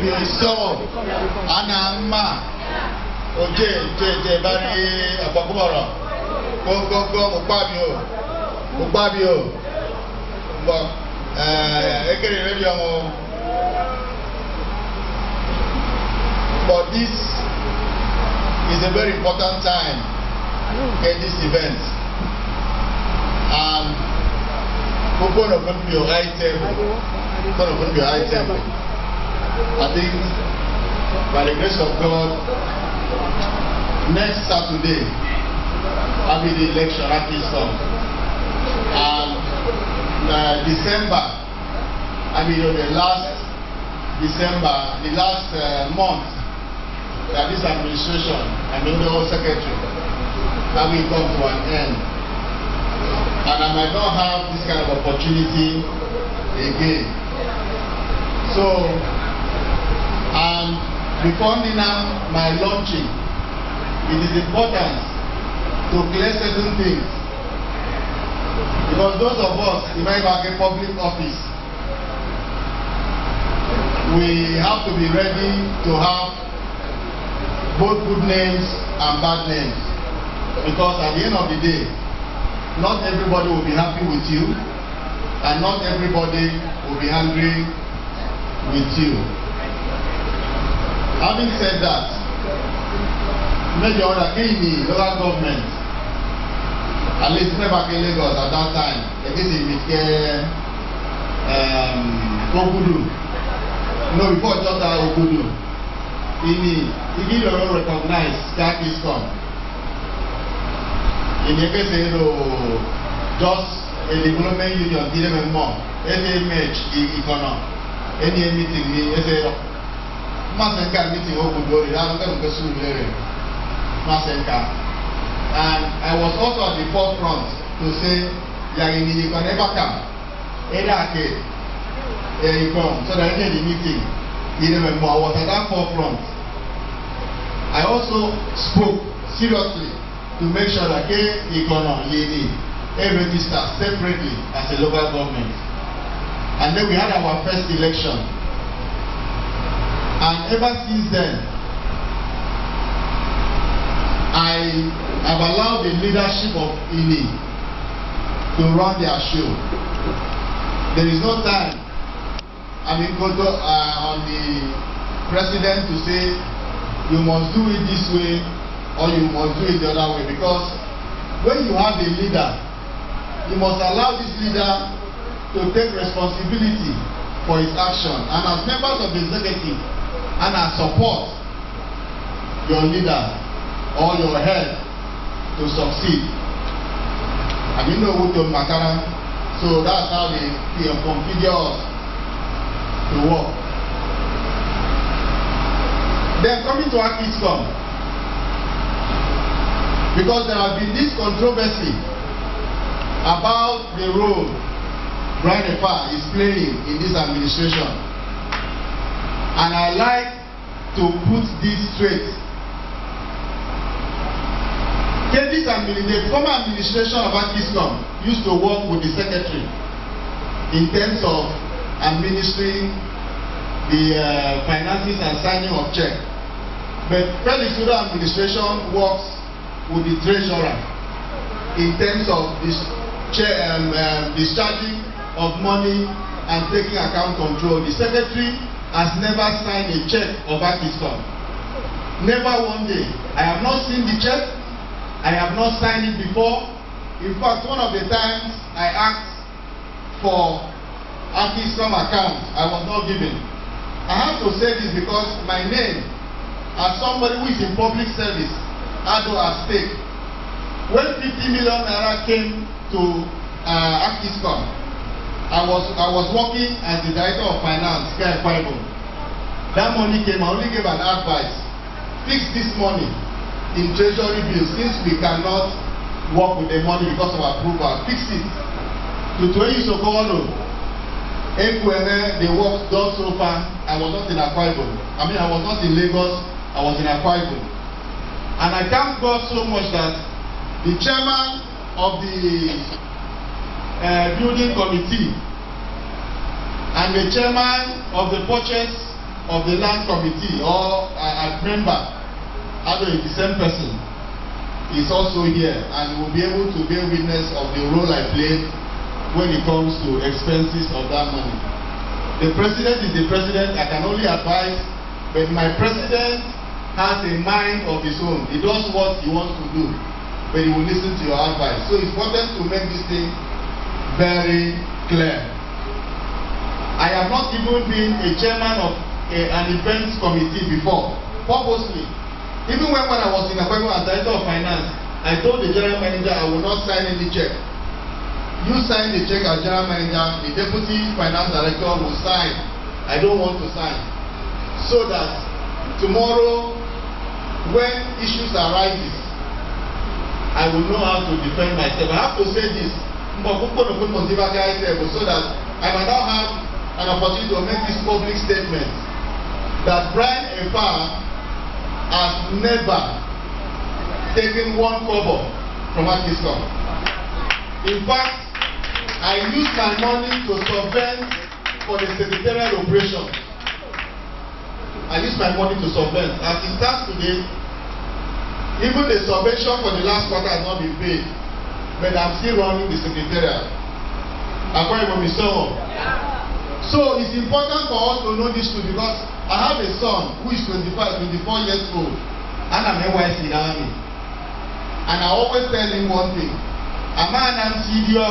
ibi so anama oje bari apakubara go mo pa bi o but ekere radio mo but this is a very important time in this event and we're going to be a high table. I think by the grace of God, next Saturday I'll be the election at Akiscom, and December, I mean the last December, the last month that this administration, I mean the whole secretary, I will come to an end, and I might not have this kind of opportunity again. So, and before my launching, it is important to clear certain things, because those of us in my public office, we have to be ready to have both good names and bad names, because at the end of the day, not everybody will be happy with you, and not everybody will be angry with you. Having said that, Major INI local government, at least never in Lagos at that time, Okudu. No, before just Okudu. INI don't recognize Akiscom. In the case just a development union didn't more. Any image economy, any meeting me, Masenka meeting Okudu, I don't go soon there. Masenka. And I was also at the forefront to say, you can never come. So that in the meeting, I was at that forefront. I also spoke seriously to make sure that economy register separately as a local government. And then we had our first election. And ever since then, I have allowed the leadership of INI to run their show. There is no time on the president to say you must do it this way or you must do it the other way, because when you have a leader, you must allow this leader to take responsibility for his action, and as members of the executive and as support your leader or your head to succeed. I mean, no to Makara, so that's how they configure us to work. Then coming to Akiscom, because there has been this controversy about the role Brian Efa is playing in this administration, and I like to put this straight. The former administration of Akiscom used to work with the secretary in terms of administering the finances and signing of check. But Felix Udo administration works with the treasurer in terms of this discharging of money and taking account control. The secretary has never signed a check of Akiscom. Never one day. I have not seen the check. I have not signed it before. In fact, one of the times I asked for Akiscom account, I was not given. I have to say this because my name, as somebody who is in public service, had at stake. When 50 million naira came to Akiscom, I was working as the director of finance, Akwa Ibom. That money came, I only gave an advice. Fix this money in treasury bills, since we cannot work with the money because of approval. Fix it. To 20 Sokolo, they worked done so far. I was not in Akwa Ibom. I mean, I was not in Lagos, I was in Akwa Ibom. And I thank God so much that the chairman of the building committee and the chairman of the purchase of the land committee or a member, although the same person, is also here and will be able to bear witness of the role I played when it comes to expenses of that money. The president is the president. I can only advise, but my president has a mind of his own. He does what he wants to do, but he will listen to your advice. So it's important to make this thing very clear. I have not even been a chairman of an events committee before, purposely. Even when I was in Akwa Ibom as Director of Finance, I told the general manager I will not sign any check. You sign the check as general manager, the deputy finance director will sign. I don't want to sign. So that tomorrow, when issues arises, I will know how to defend myself. I have to say this, so that I might now have an opportunity to make this public statement that Brian Efa has never taken one kobo from Akiscom. In fact, I use my money to subvent for the secretarial operation. I use my money to subvent. As it stands today, even the subvention for the last quarter has not been paid, but I'm still running the secretarial. Akwa Ibom State Community. So it's important for us to know this too, because I have a son who is 24 years old, and I'm NYC in the army. And I always tell him one thing: a man and CDO,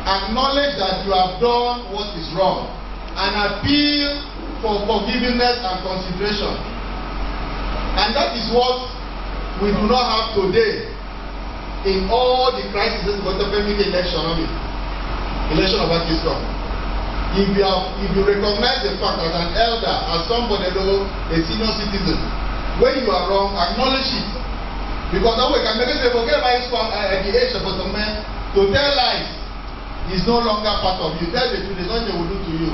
acknowledge that you have done what is wrong, and appeal for forgiveness and consideration. And that is what we do not have today in all the crises of the election of Akiscom. If you recognize the fact that an elder, as somebody, a senior citizen, when you are wrong, acknowledge it. Because now we can make say, forget about at the age of a man, to tell lies is no longer part of you. Tell the truth, there's nothing they will do to you.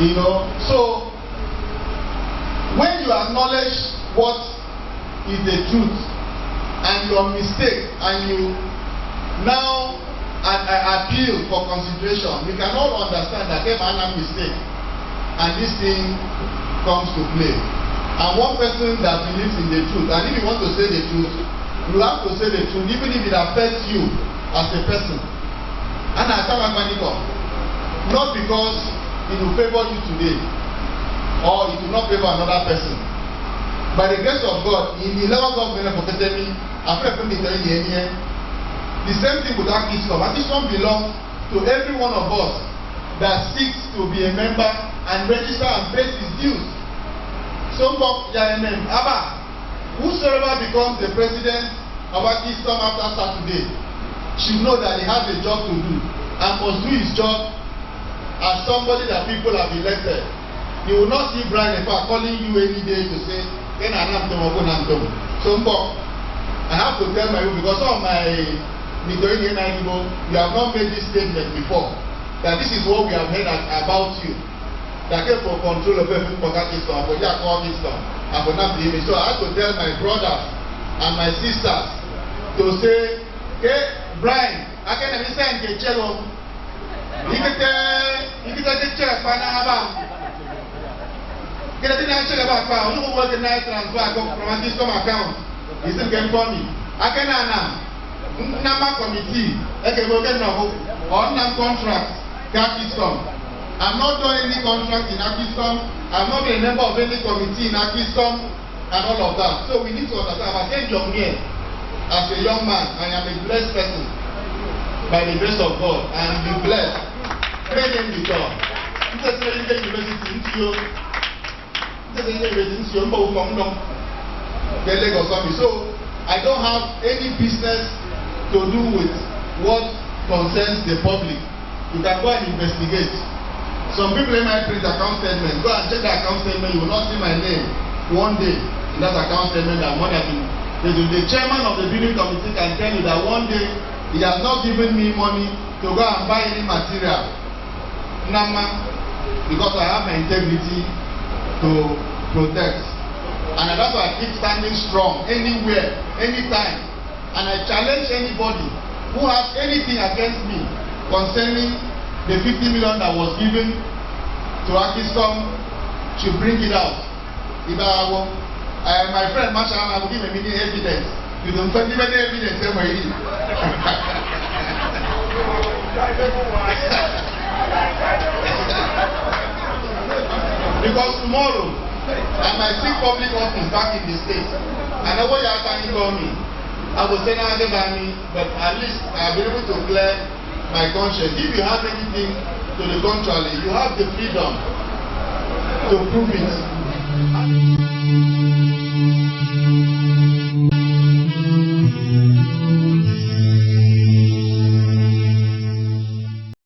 You know, so when you acknowledge what is the truth and your mistake, and you now appeal for consideration, we can all understand that if I am mistake and this thing comes to play. And one person that believes in the truth, and if you want to say the truth, you have to say the truth, even if it affects you as a person. And I tell my money, not because it will favor you today or it will not favor another person. By the grace of God, in the level of government for me, after the same thing with Akiscom. Akiscom belongs to every one of us that seeks to be a member and register and pay his dues. So, whosoever becomes the president of Akiscom after Saturday should know that he has a job to do and must do his job as somebody that people have elected. You will not see Brian Efa calling you any day to say, so, I have to tell my people, because some of my you have not made this statement before, that this is what we have heard about you. That came for control of everything for Akiscom, for Akwa Ibom, and for not being. So I have to tell my brothers and my sisters to say, hey, Brian, I can understand the cello. You can get check for now. Get a financial about you work the night transfer from Akiscom account. You still can call me. I can now. Number committee, or non-contract, Akiscom. I'm not doing any contract in Akiscom. I'm not a member of any committee in Akiscom, and all of that. So we need to understand. I'm a young man, as a young man, I am a blessed person by the grace of God. I am be blessed. Pray them with God. So I don't have any business to do with what concerns the public. You can go and investigate. Some people might print account statement. Go and check the account statement. You will not see my name one day in that account statement. That one has been, the chairman of the building committee can tell you that one day he has not given me money to go and buy any material. Because I have my integrity to protect. And that's why I keep standing strong anywhere, anytime. And I challenge anybody who has anything against me concerning the 50 million that was given to Akiscom to bring it out. My friend Masha, I will give a mini evidence. You don't find even evidence anywhere. Because tomorrow I might seek public office back in the state. I know what you are trying to call me. I will say now but at least I'll be able to clear my conscience. If you have anything to the contrary, you have the freedom to prove it.